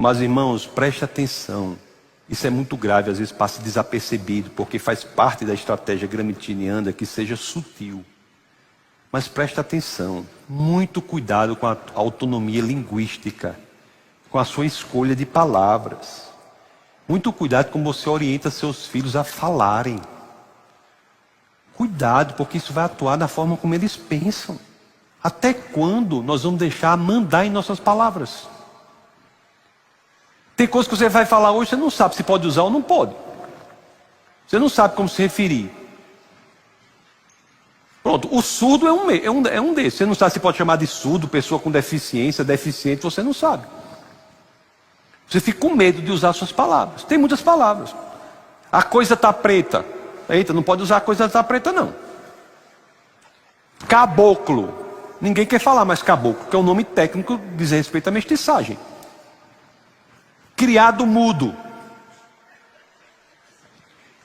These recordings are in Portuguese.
Mas, irmãos, preste atenção. Isso é muito grave, às vezes passa desapercebido, porque faz parte da estratégia gramsciana que seja sutil. Mas preste atenção, muito cuidado com a autonomia linguística, com a sua escolha de palavras. Muito cuidado como você orienta seus filhos a falarem. Cuidado, porque isso vai atuar na forma como eles pensam. Até quando nós vamos deixar mandar em nossas palavras? Tem coisas que você vai falar hoje, você não sabe se pode usar ou não pode. Você não sabe como se referir. Pronto, o surdo é um desses. Você não sabe se pode chamar de surdo, pessoa com deficiência, deficiente, você não sabe. Você fica com medo de usar suas palavras. Tem muitas palavras. A coisa está preta. Eita, não pode usar a coisa está preta não. Caboclo. Ninguém quer falar mais caboclo, que é um nome técnico que diz respeito à mestiçagem. Criado mudo.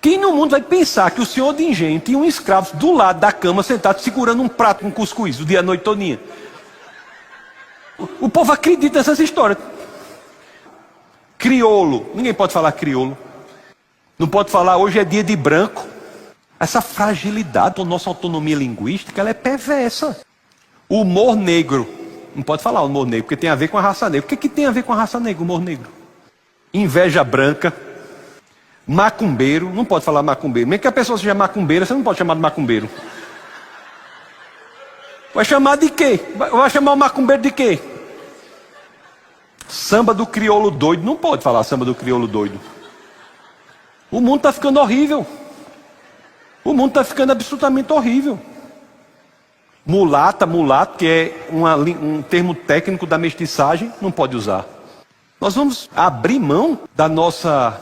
Quem no mundo vai pensar que o senhor de engenho tinha um escravo do lado da cama sentado segurando um prato com cuscuz o dia e a noite todinha? O povo acredita nessas histórias. Crioulo. Ninguém pode falar crioulo. Não pode falar hoje é dia de branco. Essa fragilidade da nossa autonomia linguística, ela é perversa. O humor negro. Não pode falar humor negro, porque tem a ver com a raça negra. O que tem a ver com a raça negra, o humor negro? Inveja branca. Macumbeiro. Não pode falar macumbeiro. Mesmo que a pessoa seja macumbeira, você não pode chamar de macumbeiro. Vai chamar de quê? Vai chamar o macumbeiro de quê? Samba do crioulo doido. Não pode falar samba do crioulo doido. O mundo está ficando horrível. O mundo está ficando absolutamente horrível. Mulata, mulato, que é um termo técnico da mestiçagem, não pode usar. Nós vamos abrir mão da nossa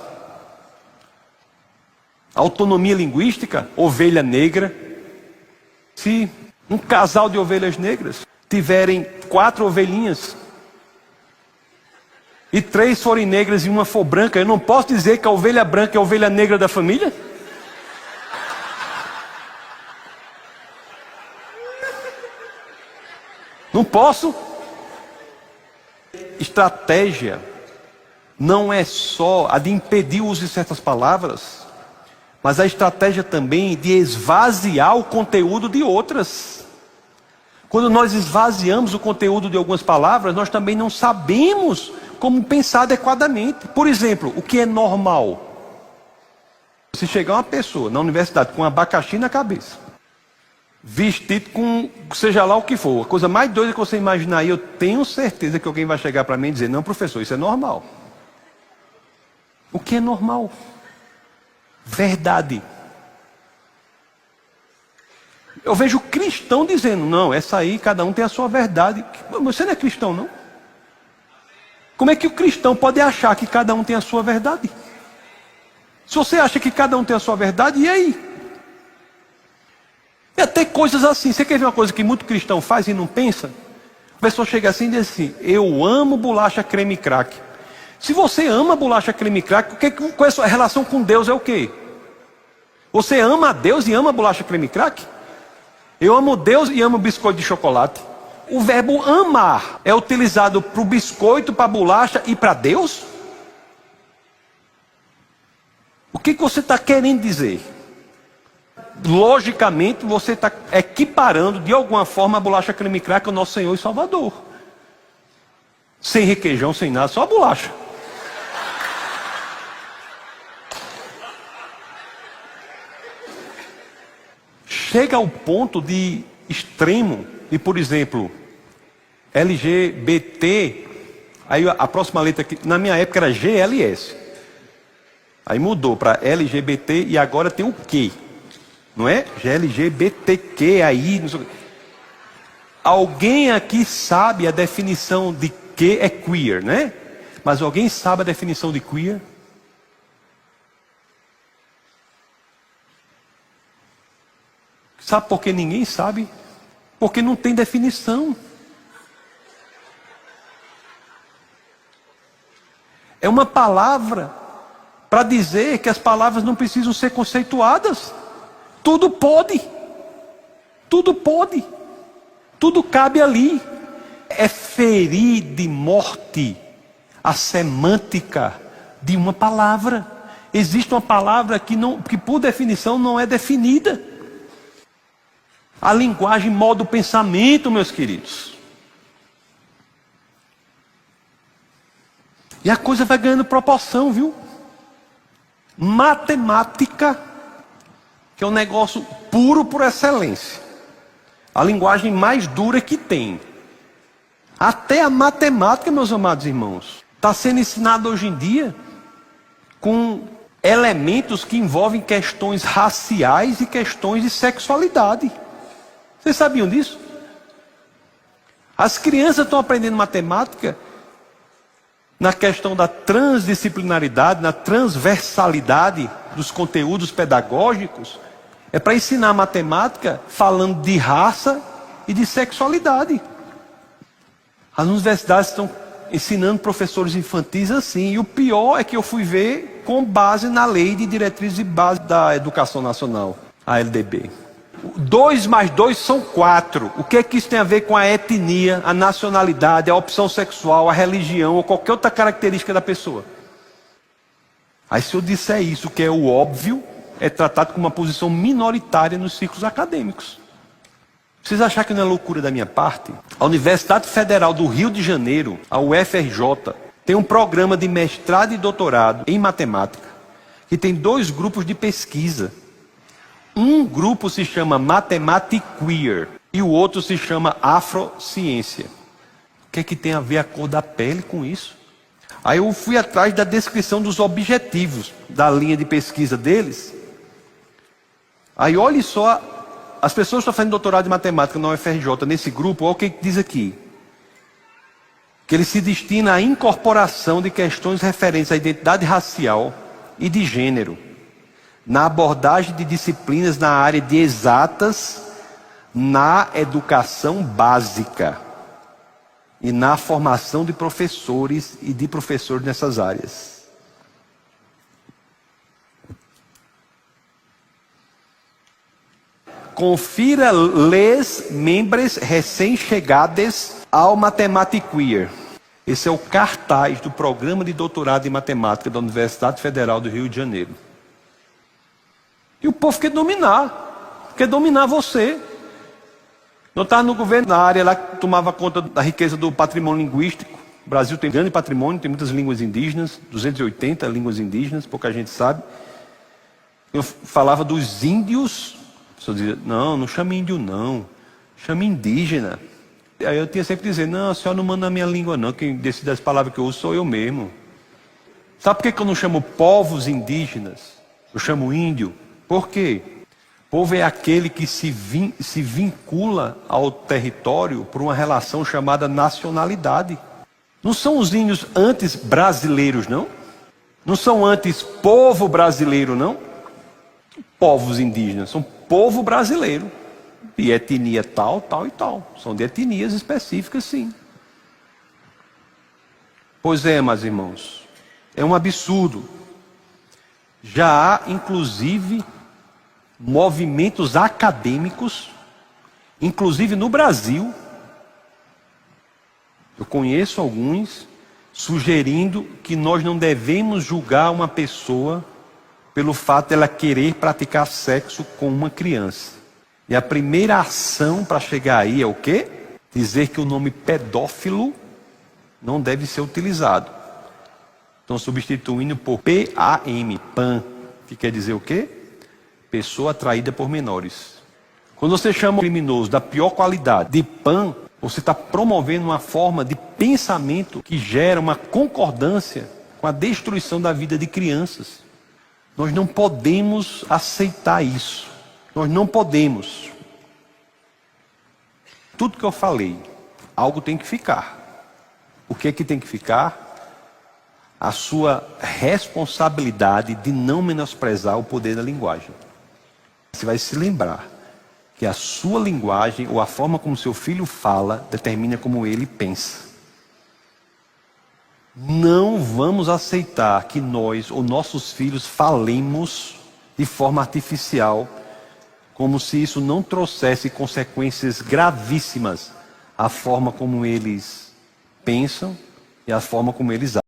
autonomia linguística, ovelha negra. Se um casal de ovelhas negras tiverem 4 ovelhinhas e 3 forem negras e uma for branca, eu não posso dizer que a ovelha branca é a ovelha negra da família? Não posso. Estratégia não é só a de impedir o uso de certas palavras, mas a estratégia também de esvaziar o conteúdo de outras. Quando nós esvaziamos o conteúdo de algumas palavras, nós também não sabemos como pensar adequadamente. Por exemplo, o que é normal? Se chegar uma pessoa na universidade com um abacaxi na cabeça, vestido com seja lá o que for, a coisa mais doida que você imaginar aí, eu tenho certeza que alguém vai chegar para mim e dizer, não professor, isso é normal. O que é normal? Verdade. Eu vejo cristão dizendo, não, essa aí cada um tem a sua verdade. Você não é cristão não? Como é que o cristão pode achar que cada um tem a sua verdade? Se você acha que cada um tem a sua verdade, e aí? E até coisas assim. Você quer ver uma coisa que muito cristão faz e não pensa? A pessoa chega assim e diz assim, eu amo bolacha creme crack. Se você ama bolacha creme crack, qual é a sua relação com Deus é o quê? Você ama a Deus e ama bolacha creme crack? Eu amo Deus e amo biscoito de chocolate. O verbo amar é utilizado para o biscoito, para a bolacha e para Deus? O que você está querendo dizer? Logicamente você está equiparando de alguma forma a bolacha creme crack ao nosso Senhor e Salvador. Sem requeijão, sem nada, só a bolacha. Chega ao ponto de extremo, e por exemplo, LGBT, aí a próxima letra aqui, na minha época era GLS. Aí mudou para LGBT e agora tem o Q. Não é? LGBTQ aí. Não sei. Alguém aqui sabe a definição de que é queer, né? Mas alguém sabe a definição de queer? Sabe por que ninguém sabe? Porque não tem definição. É uma palavra para dizer que as palavras não precisam ser conceituadas. Tudo pode. Tudo pode. Tudo cabe ali. É ferir de morte a semântica de uma palavra. Existe uma palavra que por definição não é definida. A linguagem molda o pensamento, meus queridos. E a coisa vai ganhando proporção, viu? Matemática, que é um negócio puro por excelência. A linguagem mais dura que tem. Até a matemática, meus amados irmãos, está sendo ensinada hoje em dia com elementos que envolvem questões raciais e questões de sexualidade. Vocês sabiam disso? As crianças estão aprendendo matemática na questão da transdisciplinaridade, na transversalidade dos conteúdos pedagógicos. É para ensinar matemática falando de raça e de sexualidade. As universidades estão ensinando professores infantis assim. E o pior é que eu fui ver com base na Lei de Diretrizes e Base da Educação Nacional, a LDB. 2 mais 2 são 4. O que é que isso tem a ver com a etnia, a nacionalidade, a opção sexual, a religião ou qualquer outra característica da pessoa? Aí se eu disser isso, que é o óbvio, é tratado como uma posição minoritária nos círculos acadêmicos. Vocês acham que não é loucura da minha parte? A Universidade Federal do Rio de Janeiro, a UFRJ, tem um programa de mestrado e doutorado em matemática, que tem 2 grupos de pesquisa. Um grupo se chama Mathematiqueer e o outro se chama Afrociência. O que é que tem a ver a cor da pele com isso? Aí eu fui atrás da descrição dos objetivos da linha de pesquisa deles. Aí olhe só, as pessoas que estão fazendo doutorado em matemática na UFRJ, nesse grupo, olha o que diz aqui. Que ele se destina à incorporação de questões referentes à identidade racial e de gênero, na abordagem de disciplinas na área de exatas, na educação básica e na formação de professores e de professores nessas áreas. Confira les membres recém-chegados ao Mathematiqueer. Esse é o cartaz do programa de doutorado em matemática da Universidade Federal do Rio de Janeiro. E o povo quer dominar você. Não estava no governo, na área lá que tomava conta da riqueza do patrimônio linguístico. O Brasil tem grande patrimônio, tem muitas línguas indígenas, 280 línguas indígenas, pouca gente sabe. Eu falava dos índios, a pessoa dizia, não chame índio não, chame indígena. Aí eu tinha sempre que dizer, não, a senhora não manda a minha língua não, quem decide as palavras que eu uso sou eu mesmo. Sabe por que eu não chamo povos indígenas? Eu chamo índio. Por quê? Povo é aquele que se vincula ao território por uma relação chamada nacionalidade. Não são os índios antes brasileiros, não? Não são antes povo brasileiro, não? Povos indígenas, são povo brasileiro. E etnia tal, tal e tal. São de etnias específicas, sim. Pois é, meus irmãos. É um absurdo. Já há, inclusive, movimentos acadêmicos, inclusive no Brasil, eu conheço alguns, sugerindo que nós não devemos julgar uma pessoa pelo fato de ela querer praticar sexo com uma criança. E a primeira ação para chegar aí é o quê? Dizer que o nome pedófilo não deve ser utilizado. Estão substituindo por PAM, PAN, que quer dizer o quê? Pessoa atraída por menores. Quando você chama o criminoso da pior qualidade de PAN, você está promovendo uma forma de pensamento que gera uma concordância com a destruição da vida de crianças. Nós não podemos aceitar isso. Nós não podemos. Tudo que eu falei, algo tem que ficar. O que é que tem que ficar? A sua responsabilidade de não menosprezar o poder da linguagem. Você vai se lembrar que a sua linguagem ou a forma como seu filho fala determina como ele pensa. Não vamos aceitar que nós ou nossos filhos falemos de forma artificial, como se isso não trouxesse consequências gravíssimas à forma como eles pensam e à forma como eles agem.